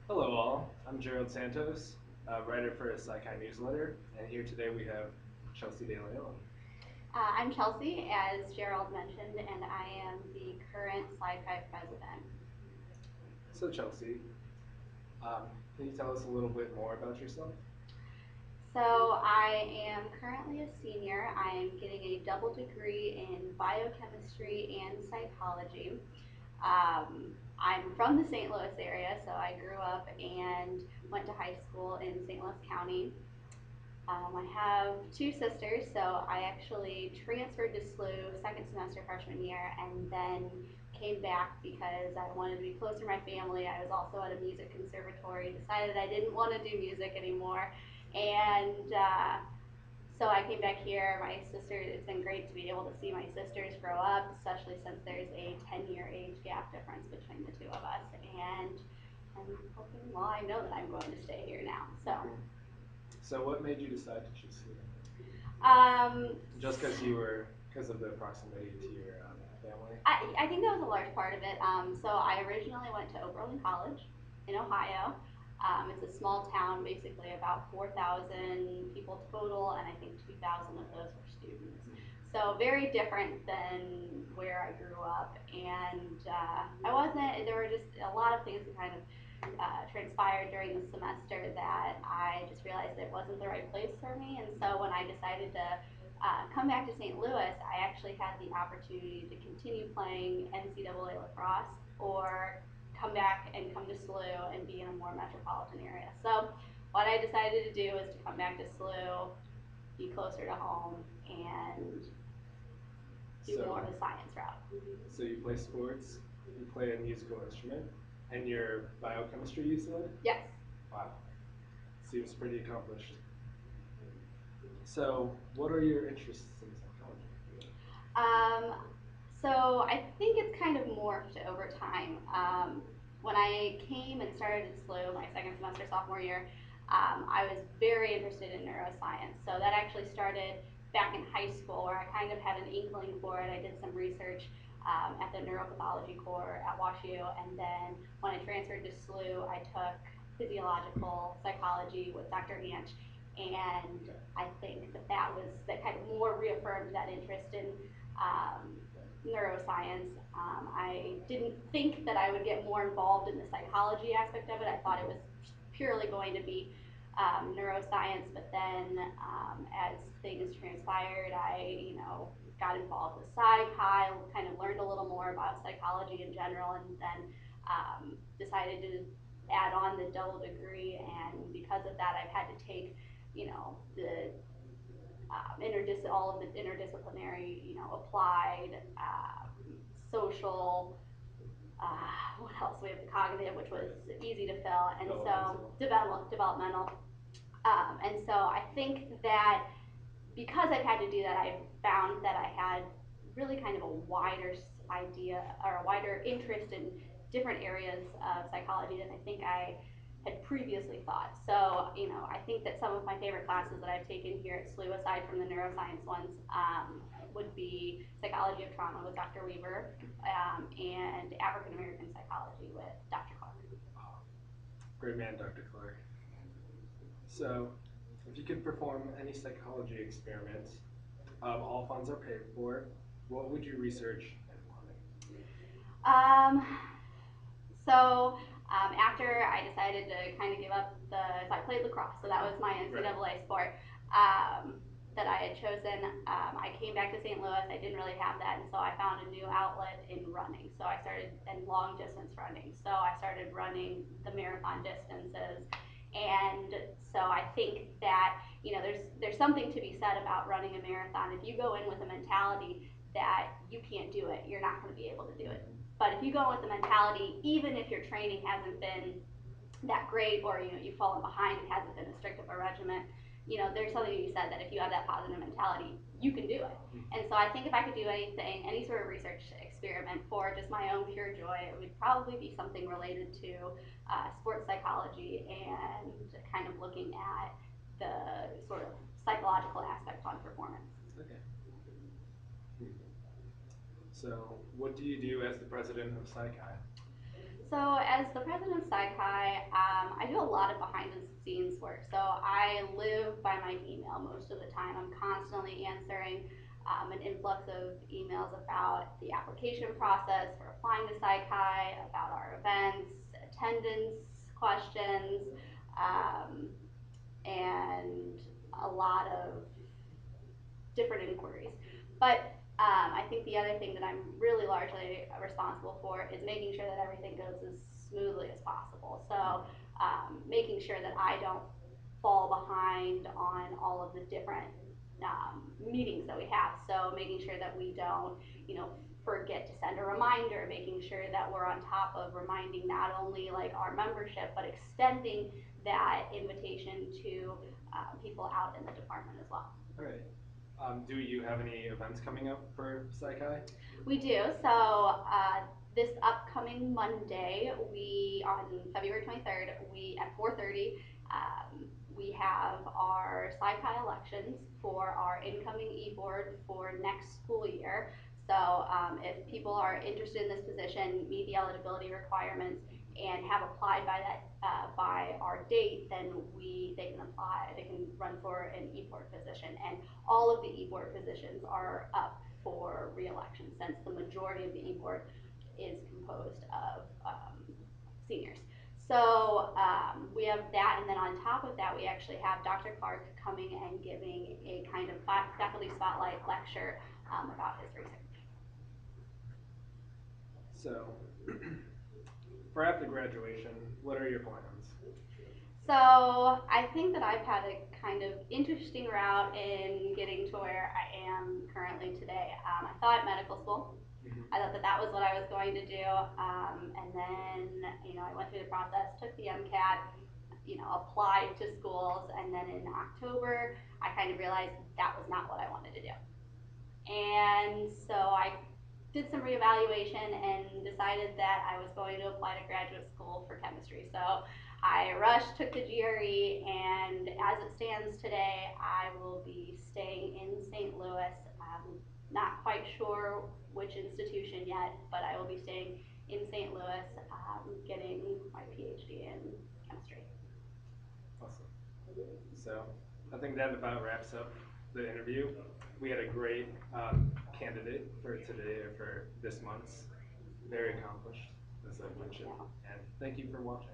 Hello all, I'm Gerald Santos, writer for a Sci-Fi newsletter, and here today we have Chelsea Deleon. I'm Chelsea, as Gerald mentioned, and I am the current Sci-Fi president. So Chelsea, can you tell us a little bit more about yourself? So I am currently a senior. I am getting a double degree in biochemistry and psychology. I'm from the St. Louis area, so I grew up and went to high school in St. Louis County. I have two sisters, so I actually transferred to SLU second semester freshman year and then came back because I wanted to be closer to my family. I was also at a music conservatory, decided I didn't want to do music anymore, and so I came back here. My sister, it's been great to be able to see my sisters grow up, especially since there's a 10-year age gap difference between the two of us, and I'm hoping, well, I know that I'm going to stay here now, so. So what made you decide to choose Sweden? Um, Just because of the proximity to your family? I think that was a large part of it. So I originally went to Oberlin College in Ohio. It's a small town, basically about 4,000 people total, and I think 2,000 of those were students. So very different than where I grew up, and I wasn't. There were just a lot of things that kind of transpired during the semester that I just realized it wasn't the right place for me. And so when I decided to come back to St. Louis, I actually had the opportunity to continue playing NCAA lacrosse or come back and come to SLU and be in a more metropolitan area. So what I decided to do was to come back to SLU, be closer to home, and do more of the science route. So you play sports, you play a musical instrument, and you're biochemistry, you said? Yes. Wow, seems pretty accomplished. So what are your interests in psychology? Um, so I think it's kind of morphed over time. When I came and started at SLU my second semester sophomore year, I was very interested in neuroscience. So that actually started back in high school where I kind of had an inkling for it. I did some research at the neuropathology core at WashU, and then when I transferred to SLU, I took physiological psychology with Dr. Anch, and I think that kind of more reaffirmed that interest in neuroscience. I didn't think that I would get more involved in the psychology aspect of it. I thought it was purely going to be neuroscience, but then as things transpired, I got involved with sci-fi, kind of learned a little more about psychology in general, and then decided to add on the double degree. And because of that, I've had to take the all of the interdisciplinary, applied, social. What else? We have the cognitive, which was easy to fill, and so developmental. And so I think that because I've had to do that, I found that I had really kind of a wider idea or a wider interest in different areas of psychology than I think I had previously thought. So, I think that some of my favorite classes that I've taken here at SLU, aside from the neuroscience ones, would be psychology of trauma with Dr. Weaver and African American psychology with Dr. Clark. Great man, Dr. Clark. So, if you could perform any psychology experiment, all funds are paid for, what would you research and why? After I decided to kind of give up so I played lacrosse, so that was my NCAA sport that I had chosen. I came back to St. Louis. I didn't really have that, and so I found a new outlet in running. So I started in long distance running. So I started running the marathon distances, and so I think that there's something to be said about running a marathon. If you go in with a mentality that you can't do it, you're not going to be able to do it. But if you go in with the mentality, even if your training hasn't been that great, or you've fallen behind, it hasn't been as strict of a regimen, there's something to be said that if you have that positive mentality, you can do it. And so I think if I could do anything, any sort of research experiment for just my own pure joy, it would probably be something related to sports psychology and kind of looking at the sort of psychological aspect on performance. Okay. So, what do you do as the president of Sci-Chi? So as the president of SciChi, I do a lot of behind the scenes work. So I live by my email most of the time. I'm constantly answering an influx of emails about the application process for applying to SciChi, about our events, attendance questions, um, and a lot of different inquiries. But I think the other thing that I'm really largely responsible for is making sure that everything goes as smoothly as possible. So making sure that I don't fall behind on all of the different meetings that we have. So making sure that we don't, forget to send a reminder, making sure that we're on top of reminding not only like our membership, but extending that invitation to people out in the department as well. All right. Do you have any events coming up for SciChi? We do. So this upcoming Monday, on February 23rd, at 4:30, we have our SciChi elections for our incoming e-board for next school year. So if people are interested in this position, meet the eligibility requirements, and have applied by our date, then they can apply. They can run for an e-board position, and all of the e-board positions are up for re-election since the majority of the e-board is composed of seniors. So we have that, and then on top of that, we actually have Dr. Clark coming and giving a kind of faculty spotlight lecture about his research. So, for after graduation, what are your plans? So I think that I've had a kind of interesting route in getting to where I am currently today. I thought medical school. I thought that was what I was going to do, and then I went through the process, took the MCAT, applied to schools, and then in October I kind of realized that was not what I wanted to do, and so I did some reevaluation and decided that I was going to apply to graduate school for chemistry. So I rushed, took the GRE, and as it stands today, I will be staying in St. Louis. Not quite sure which institution yet, but I will be staying in St. Louis, getting my PhD in chemistry. Awesome. So I think that about wraps up the interview. We had a great candidate for today, or for this month's. Very accomplished, as I mentioned. And thank you for watching.